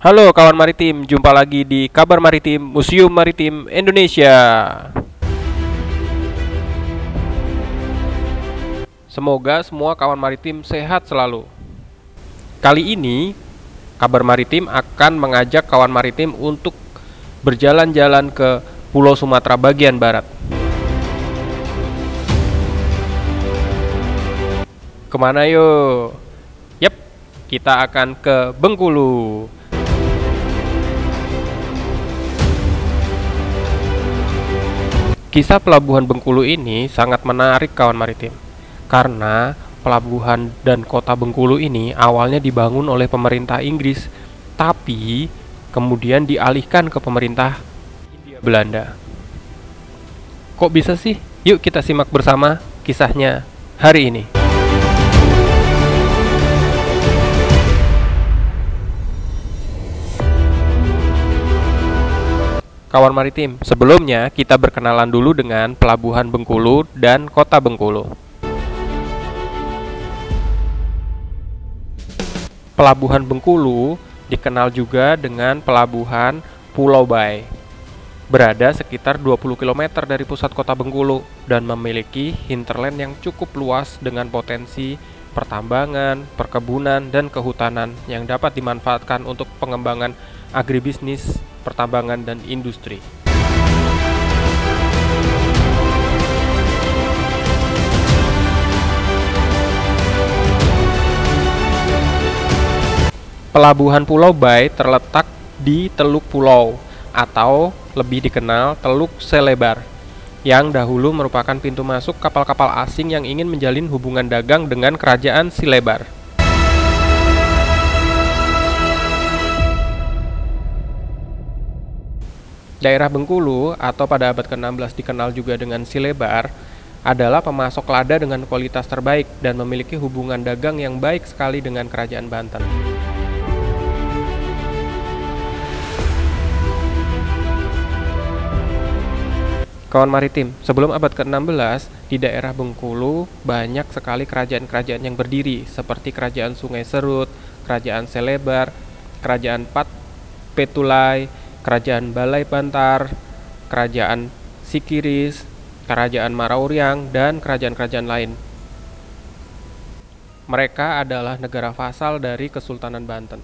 Halo kawan maritim, jumpa lagi di Kabar Maritim Museum Maritim Indonesia. Semoga semua kawan maritim sehat selalu. Kali ini, Kabar Maritim akan mengajak kawan maritim untuk berjalan-jalan ke Pulau Sumatera bagian barat. Kemana yuk? Yap, kita akan ke Bengkulu. Kisah Pelabuhan Bengkulu ini sangat menarik kawan maritim, karena pelabuhan dan kota Bengkulu ini awalnya dibangun oleh pemerintah Inggris, tapi kemudian dialihkan ke pemerintah Hindia Belanda. Kok bisa sih? Yuk kita simak bersama kisahnya hari ini. Kawan maritim, sebelumnya kita berkenalan dulu dengan Pelabuhan Bengkulu dan Kota Bengkulu. Pelabuhan Bengkulu dikenal juga dengan Pelabuhan Pulau Bae. Berada sekitar 20 km dari pusat kota Bengkulu dan memiliki hinterland yang cukup luas dengan potensi pertambangan, perkebunan, dan kehutanan yang dapat dimanfaatkan untuk pengembangan agribisnis, pertambangan, dan industri. Pelabuhan Pulau Bae terletak di Teluk Pulau atau lebih dikenal Teluk Selebar, yang dahulu merupakan pintu masuk kapal-kapal asing yang ingin menjalin hubungan dagang dengan kerajaan Silebar. Daerah Bengkulu atau pada abad ke-16 dikenal juga dengan Silebar adalah pemasok lada dengan kualitas terbaik dan memiliki hubungan dagang yang baik sekali dengan kerajaan Banten. Kawan maritim, sebelum abad ke-16, di daerah Bengkulu banyak sekali kerajaan-kerajaan yang berdiri seperti Kerajaan Sungai Serut, Kerajaan Selebar, Kerajaan Petulai, Kerajaan Balai Bantar, Kerajaan Sikiris, Kerajaan Marauriang, dan kerajaan-kerajaan lain. Mereka adalah negara vasal dari Kesultanan Banten.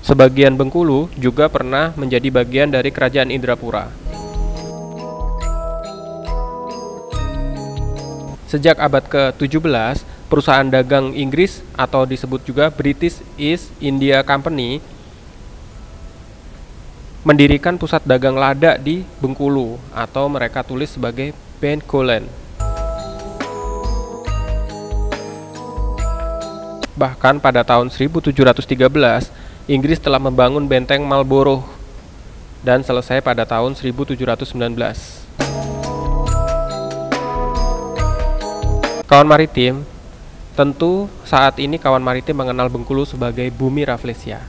Sebagian Bengkulu juga pernah menjadi bagian dari Kerajaan Indrapura. Sejak abad ke-17, perusahaan dagang Inggris atau disebut juga British East India Company mendirikan pusat dagang lada di Bengkulu atau mereka tulis sebagai Bengkolen. Bahkan pada tahun 1713, Inggris telah membangun benteng Marlborough dan selesai pada tahun 1719. Kawan maritim, tentu saat ini kawan maritim mengenal Bengkulu sebagai Bumi Rafflesia.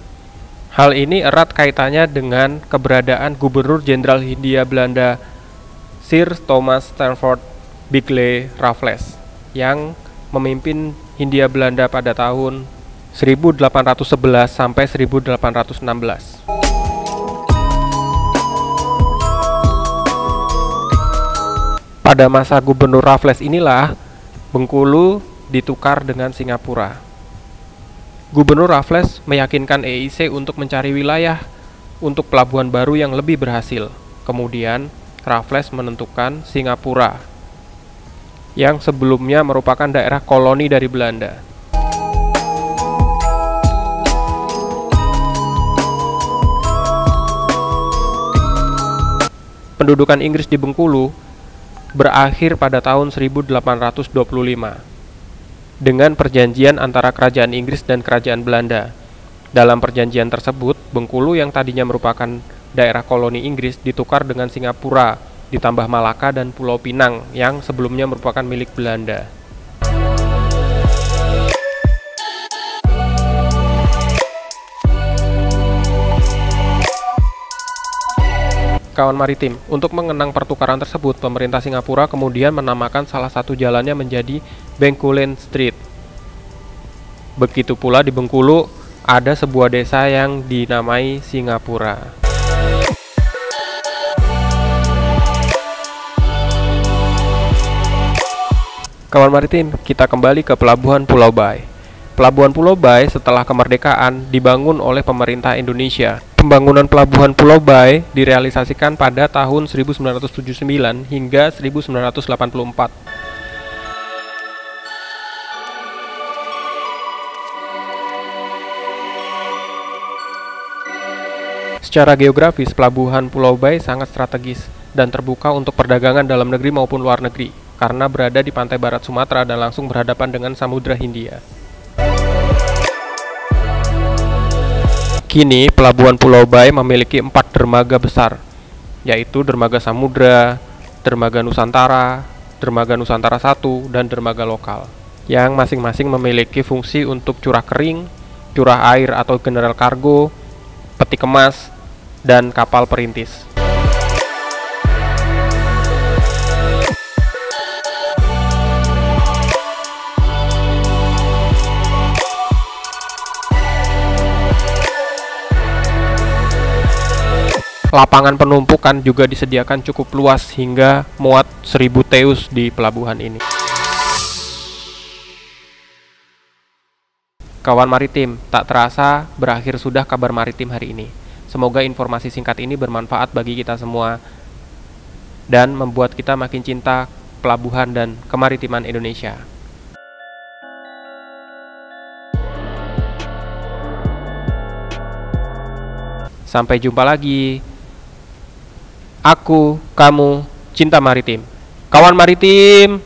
Hal ini erat kaitannya dengan keberadaan Gubernur Jenderal Hindia Belanda Sir Thomas Stamford Biggley Raffles yang memimpin Hindia Belanda pada tahun 1811 sampai 1816. Pada masa Gubernur Raffles inilah Bengkulu ditukar dengan Singapura. Gubernur Raffles meyakinkan EIC untuk mencari wilayah untuk pelabuhan baru yang lebih berhasil. Kemudian Raffles menentukan Singapura, yang sebelumnya merupakan daerah koloni dari Belanda. Pendudukan Inggris di Bengkulu berakhir pada tahun 1825 dengan perjanjian antara kerajaan Inggris dan kerajaan Belanda. Dalam perjanjian tersebut, Bengkulu yang tadinya merupakan daerah koloni Inggris ditukar dengan Singapura, ditambah Malaka dan Pulau Pinang yang sebelumnya merupakan milik Belanda. Kawan maritim, untuk mengenang pertukaran tersebut, pemerintah Singapura kemudian menamakan salah satu jalannya menjadi Bencoolen Street. Begitu pula di Bengkulu, ada sebuah desa yang dinamai Singapura. Kawan maritim, kita kembali ke Pelabuhan Pulau Bae. Pelabuhan Pulau Bae setelah kemerdekaan dibangun oleh pemerintah Indonesia. Pembangunan Pelabuhan Pulau Bae direalisasikan pada tahun 1979 hingga 1984. Secara geografis, Pelabuhan Pulau Bae sangat strategis dan terbuka untuk perdagangan dalam negeri maupun luar negeri, karena berada di pantai barat Sumatera dan langsung berhadapan dengan Samudra Hindia. Kini, Pelabuhan Pulau Bae memiliki 4 dermaga besar, yaitu Dermaga Samudra, Dermaga Nusantara, Dermaga Nusantara 1, dan Dermaga Lokal, yang masing-masing memiliki fungsi untuk curah kering, curah air atau general kargo, peti kemas, dan kapal perintis. Lapangan penumpukan juga disediakan cukup luas hingga muat 1000 teus di pelabuhan ini. Kawan maritim, tak terasa berakhir sudah kabar maritim hari ini. Semoga informasi singkat ini bermanfaat bagi kita semua dan membuat kita makin cinta pelabuhan dan kemaritiman Indonesia. Sampai jumpa lagi. Aku, kamu, cinta maritim. Kawan maritim.